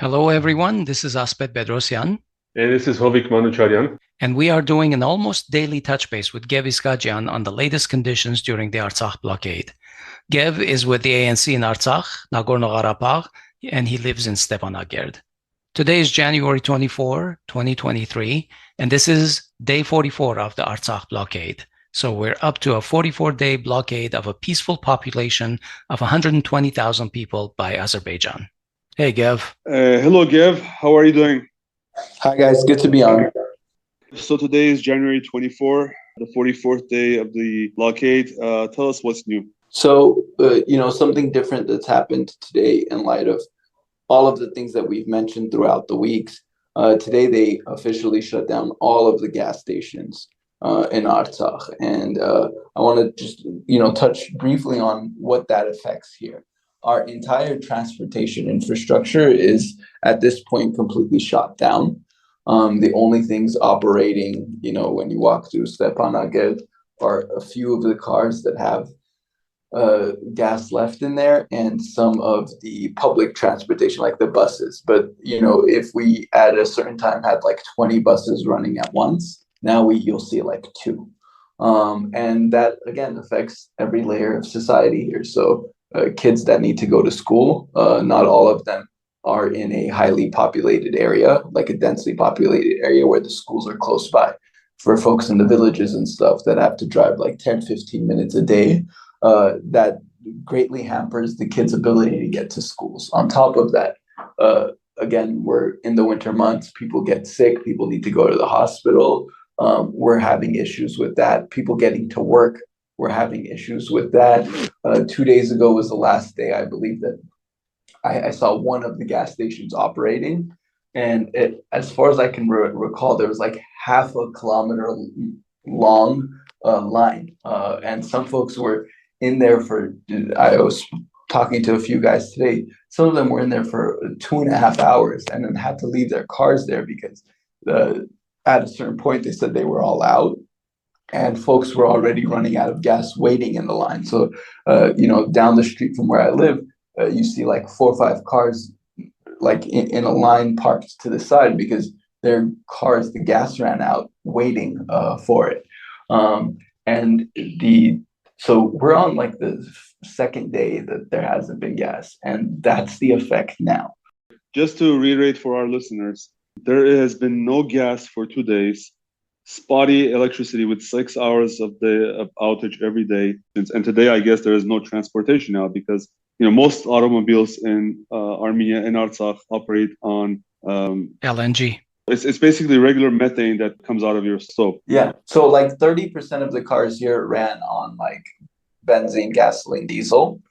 Hello, everyone. This is Asbed Bedrossian. And this is Hovik Manucharyan. And we are doing an almost daily touch base with Gev Iskajyan on the latest conditions during the Artsakh Blockade. Gev is with the ANC in Artsakh, nagorno-karabakh, and he lives in Stepanakert. Today is January 24, 2023, and this is day 44 of the Artsakh Blockade. So we're up to a 44-day blockade of a peaceful population of 120,000 people by Azerbaijan. Hey, Gev. Hello, Gev. How are you doing? Hi, guys. Good to be on. So today is January 24, the 44th day of the blockade. Tell us what's new. So, something different that's happened today in light of all of the things that we've mentioned throughout the weeks. Today, they officially shut down all of the gas stations in Artsakh. And I want to just, touch briefly on what that affects here. Our entire transportation infrastructure is at this point completely shut down. The only things operating, when you walk through Stepanakert are a few of the cars that have gas left in there and some of the public transportation, like the buses. But, if we at a certain time had like 20 buses running at once, now you'll see like two. And that, again, affects every layer of society here. So kids that need to go to school, not all of them are in a highly populated area, like a densely populated area where the schools are close by. For folks in the villages and stuff that have to drive like 10, 15 minutes a day, that greatly hampers the kids' ability to get to schools. On top of that, again, we're in the winter months, people get sick, people need to go to the hospital. We're having issues with that. People getting to work, we're having issues with that. 2 days ago was the last day, I believe, that I saw one of the gas stations operating. And as far as I can recall, there was like half a kilometer long line. And some folks were in there I was talking to a few guys today. Some of them were in there for 2.5 hours and then had to leave their cars there because at a certain point, they said they were all out. And folks were already running out of gas waiting in the line. So, down the street from where I live, you see like 4 or 5 cars like in a line parked to the side because their cars, the gas ran out waiting for it. So we're on like the second day that there hasn't been gas, and that's the effect now. Just to reiterate for our listeners, there has been no gas for 2 days. Spotty electricity with 6 hours of outage every day. And today, I guess there is no transportation now because most automobiles in Armenia and Artsakh operate on LNG. It's basically regular methane that comes out of your stove. Yeah. So like 30% of the cars here ran on like benzene, gasoline, diesel.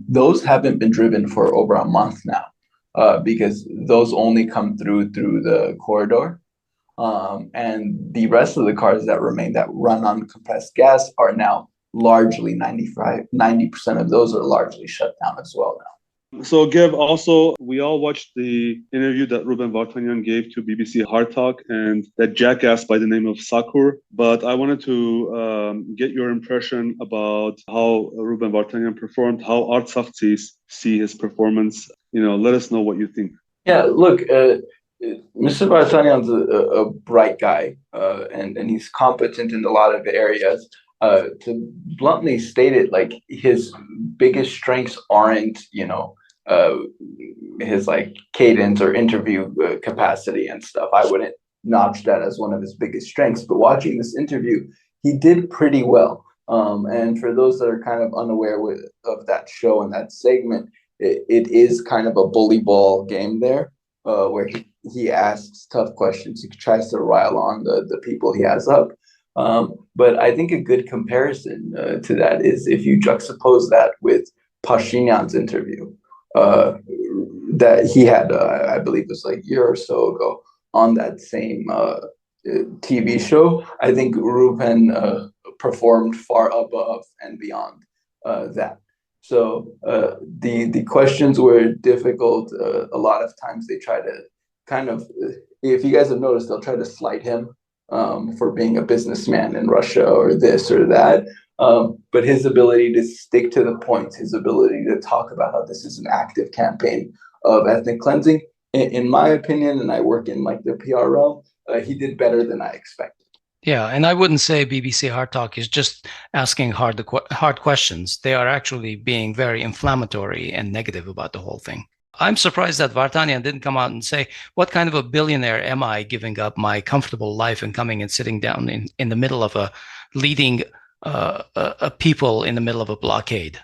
Those haven't been driven for over a month now because those only come through the corridor. And the rest of the cars that remain that run on compressed gas are now largely 90% of those are largely shut down as well now. So, Gev, also, we all watched the interview that Ruben Vardanyan gave to BBC HARDtalk and that jackass by the name of Sakur. But I wanted to get your impression about how Ruben Vardanyan performed, how Artsakh see his performance. Let us know what you think. Yeah, look, Mr. Vardanyan's a bright guy, and he's competent in a lot of areas. To bluntly state it, like his biggest strengths aren't, his like cadence or interview capacity and stuff. I wouldn't notch that as one of his biggest strengths. But watching this interview, he did pretty well. And for those that are kind of unaware of that show and that segment, it is kind of a bully ball game there, where he asks tough questions. He tries to rile on the people he has up. But I think a good comparison to that is if you juxtapose that with Pashinyan's interview that he had, I believe it was like a year or so ago on that same TV show. I think Ruben performed far above and beyond that. So the questions were difficult. A lot of times they try to kind of, if you guys have noticed, they'll try to slight him for being a businessman in Russia or this or that. But his ability to stick to the point, his ability to talk about how this is an active campaign of ethnic cleansing, in my opinion, and I work in like the PR realm, he did better than I expected. Yeah, and I wouldn't say BBC Hard Talk is just asking hard questions. They are actually being very inflammatory and negative about the whole thing. I'm surprised that Vardanyan didn't come out and say, what kind of a billionaire am I giving up my comfortable life and coming and sitting down in the middle of leading a people in the middle of a blockade?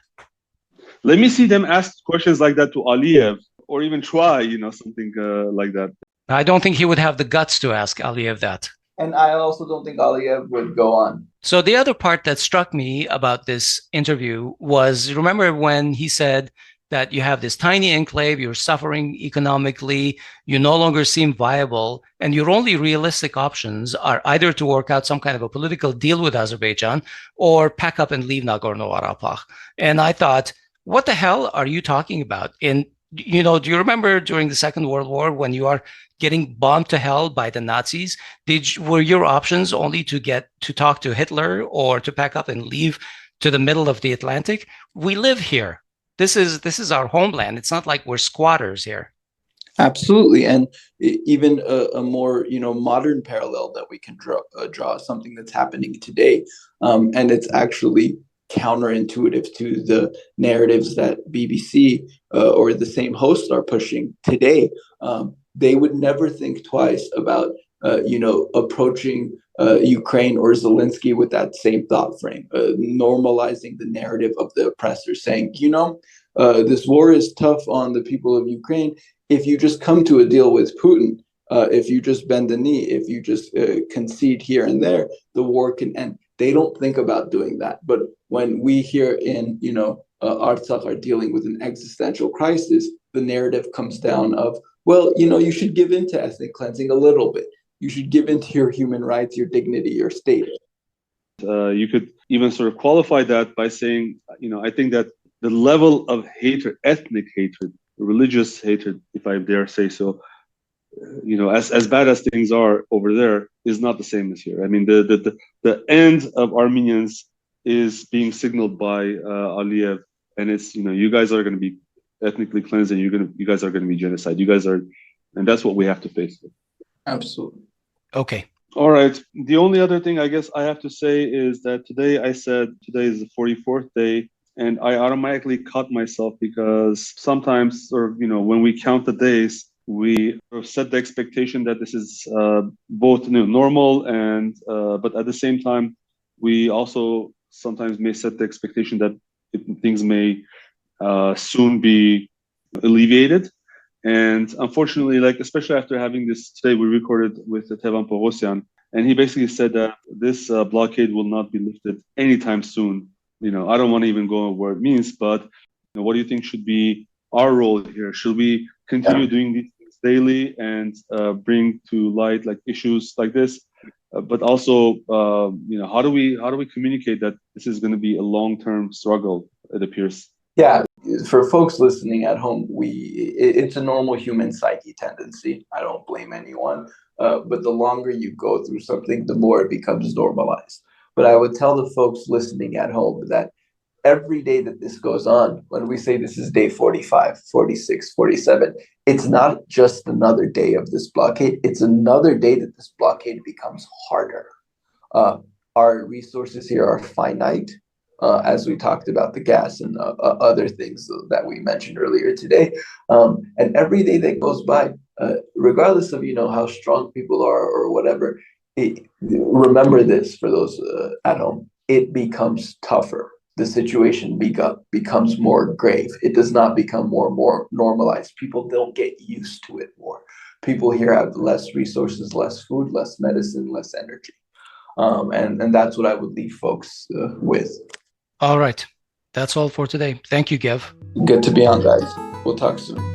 Let me see them ask questions like that to Aliyev, or even try, something like that. I don't think he would have the guts to ask Aliyev that. And I also don't think Aliyev would go on. So the other part that struck me about this interview was, remember when he said that you have this tiny enclave, you're suffering economically, you no longer seem viable, and your only realistic options are either to work out some kind of a political deal with Azerbaijan or pack up and leave Nagorno-Karabakh. And I thought, what the hell are you talking about? Do you remember during the Second World War when you are getting bombed to hell by the Nazis? Were your options only to get to talk to Hitler or to pack up and leave to the middle of the Atlantic? We live here. This is our homeland. It's not like we're squatters here. Absolutely, and even a more modern parallel that we can draw something that's happening today, and it's actually counterintuitive to the narratives that BBC or the same hosts are pushing today. They would never think twice about approaching Ukraine or Zelensky with that same thought frame, normalizing the narrative of the oppressor, saying, this war is tough on the people of Ukraine. If you just come to a deal with Putin, if you just bend the knee, if you just concede here and there, the war can end. They don't think about doing that. But when we here in, Artsakh are dealing with an existential crisis, the narrative comes down of, well, you should give in to ethnic cleansing a little bit. You should give in to your human rights, your dignity, your state. You could even sort of qualify that by saying, I think that the level of hatred, ethnic hatred, religious hatred, if I dare say so, as bad as things are over there, is not the same as here. I mean, the end of Armenians is being signaled by Aliyev, and it's you guys are going to be ethnically cleansed, and you guys are going to be genocide. You guys are, and that's what we have to face. Absolutely. Okay. All right. The only other thing I guess I have to say is that today I said today is the 44th day, and I automatically caught myself because sometimes, when we count the days, we set the expectation that this is both normal and but at the same time we also sometimes may set the expectation that things may soon be alleviated. And unfortunately, especially after having this today, we recorded with Gev Iskajyan, and he basically said that this blockade will not be lifted anytime soon. I don't want to even go where it means, but what do you think should be our role here? Should we continue doing these things daily and bring to light issues like this? But also, how do we communicate that this is going to be a long-term struggle? It appears. Yeah, for folks listening at home, it's a normal human psyche tendency. I don't blame anyone, but the longer you go through something, the more it becomes normalized. But I would tell the folks listening at home that every day that this goes on, when we say this is day 45, 46, 47, it's not just another day of this blockade. It's another day that this blockade becomes harder. Our resources here are finite, as we talked about the gas and other things that we mentioned earlier today. And every day that goes by, regardless of how strong people are or whatever, remember this for those at home, it becomes tougher. The situation becomes more grave. It does not become more normalized. People don't get used to it more. People here have less resources, less food, less medicine, less energy. And that's what I would leave folks with. All right. That's all for today. Thank you, Gev. Good to be on, guys. We'll talk soon.